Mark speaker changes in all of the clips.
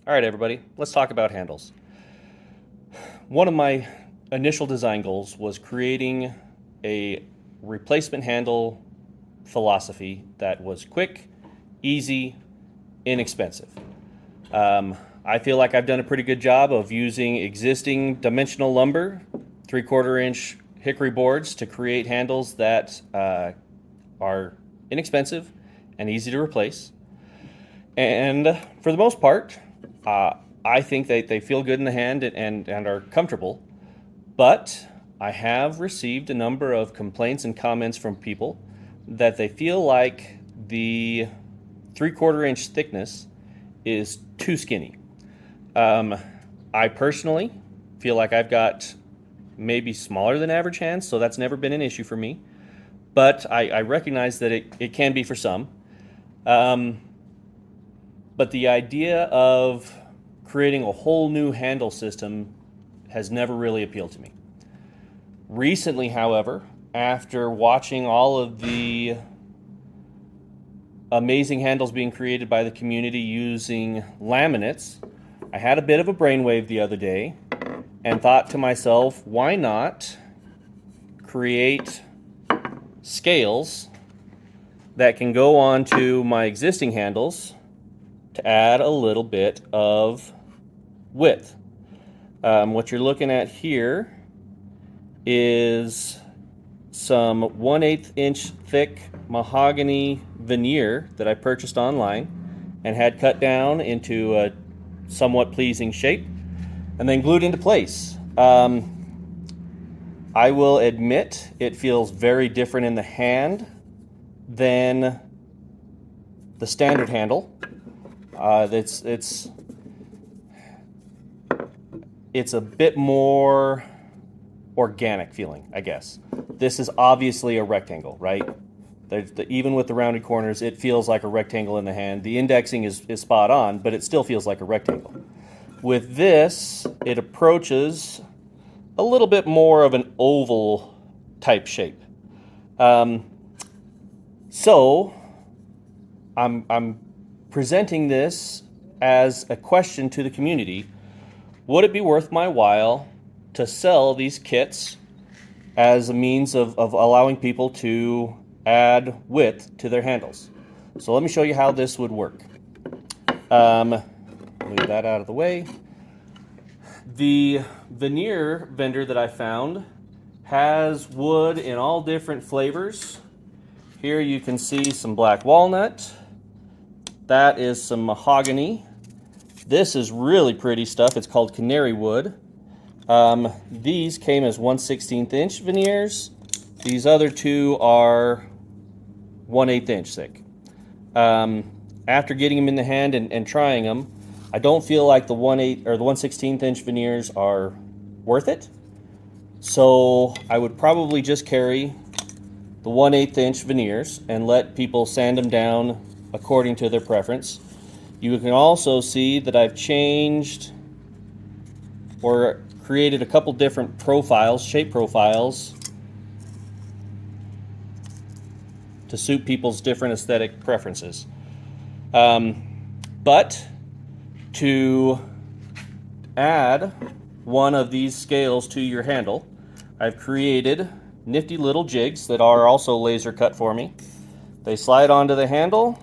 Speaker 1: All right, everybody, let's talk about handles. One of my initial design goals was creating a replacement handle philosophy that was quick, easy, inexpensive. I feel like I've done a pretty good job of using existing dimensional lumber, 3/4 inch hickory boards to create handles that are inexpensive and easy to replace. And for the most part, uh, I think they feel good in the hand and are comfortable. But I have received a number of complaints and comments from people that they feel like the 3/4 inch thickness is too skinny. Um, I personally feel like I've got maybe smaller than average hands, so that's never been an issue for me. But I recognize that it can be for some. Um, but the idea of creating a whole new handle system has never really appealed to me. Recently, however, after watching all of the amazing handles being created by the community using laminates, I had a bit of a brainwave the other day and thought to myself, why not create scales that can go onto my existing handles to add a little bit of width. What you're looking at here is some 1/8 inch thick mahogany veneer that I purchased online and had cut down into a somewhat pleasing shape and then glued into place. I will admit it feels very different in the hand than the standard handle. It's a bit more organic feeling, I guess. This is obviously a rectangle, right? Even with the rounded corners, it feels like a rectangle in the hand. The indexing is spot on, but it still feels like a rectangle. With this, it approaches a little bit more of an oval type shape. Um, so I'm presenting this as a question to the community. Would it be worth my while to sell these kits as a means of allowing people to add width to their handles? So let me show you how this would work. Move that out of the way. The veneer vendor that I found has wood in all different flavors. Here you can see some black walnut. That is some mahogany. This is really pretty stuff. It's called canary wood. These came as 1/16 inch veneers. These other two are 1/8 inch thick. After getting them in the hand and trying them, I don't feel like the 1/8 or the 1/16 inch veneers are worth it. So I would probably just carry the 1/8 inch veneers and let people sand them down according to their preference. You can also see that I've changed or created a couple different profiles, shape profiles, to suit people's different aesthetic preferences. But to add one of these scales to your handle, I've created nifty little jigs that are also laser cut for me. They slide onto the handle.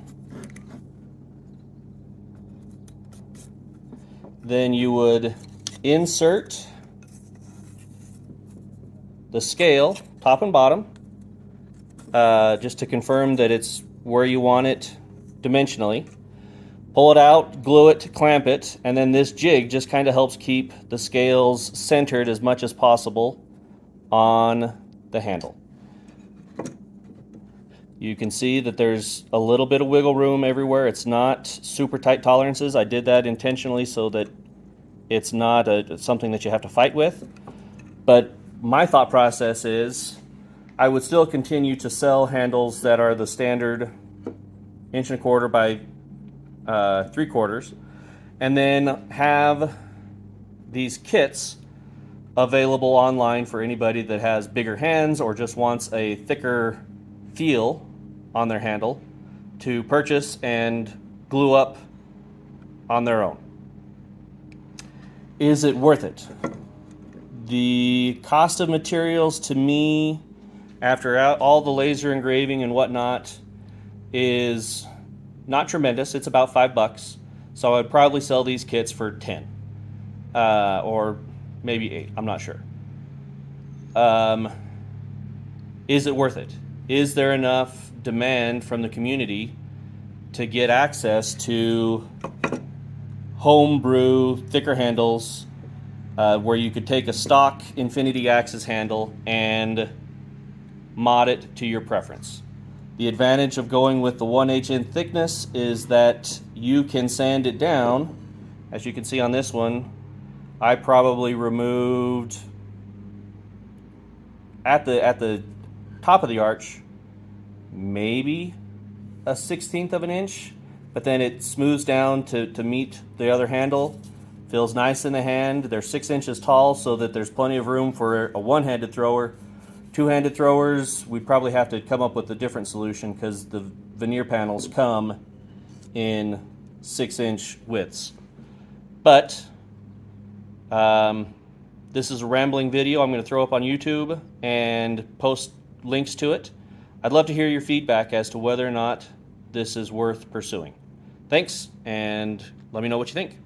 Speaker 1: Then you would insert the scale, top and bottom, just to confirm that it's where you want it dimensionally. Pull it out, glue it, clamp it, and then this jig just kind of helps keep the scales centered as much as possible on the handle. You can see that there's a little bit of wiggle room everywhere. It's not super tight tolerances. I did that intentionally so that it's not something that you have to fight with. But my thought process is I would still continue to sell handles that are the standard 1.25 by 3/4, and then have these kits available online for anybody that has bigger hands or just wants a thicker feel on their handle to purchase and glue up on their own. Is it worth it? The cost of materials to me, after all the laser engraving and whatnot, is not tremendous. It's about $5. So I'd probably sell these kits for 10, or maybe 8. I'm not sure. Is it worth it? Is there enough demand from the community to get access to homebrew thicker handles, where you could take a stock Infinity Axis handle and mod it to your preference? The advantage of going with the 1/8 in thickness is that you can sand it down. As you can see on this one, I probably removed at the top of the arch maybe a 1/16 of an inch, but then it smooths down to meet the other handle. Feels nice in the hand. They're 6 inches tall, so that there's plenty of room for a one-handed thrower. Two-handed throwers, we'd probably have to come up with a different solution because the veneer panels come in 6-inch widths. But this is a rambling video I'm going to throw up on YouTube and post links to it. I'd love to hear your feedback as to whether or not this is worth pursuing. Thanks, and let me know what you think.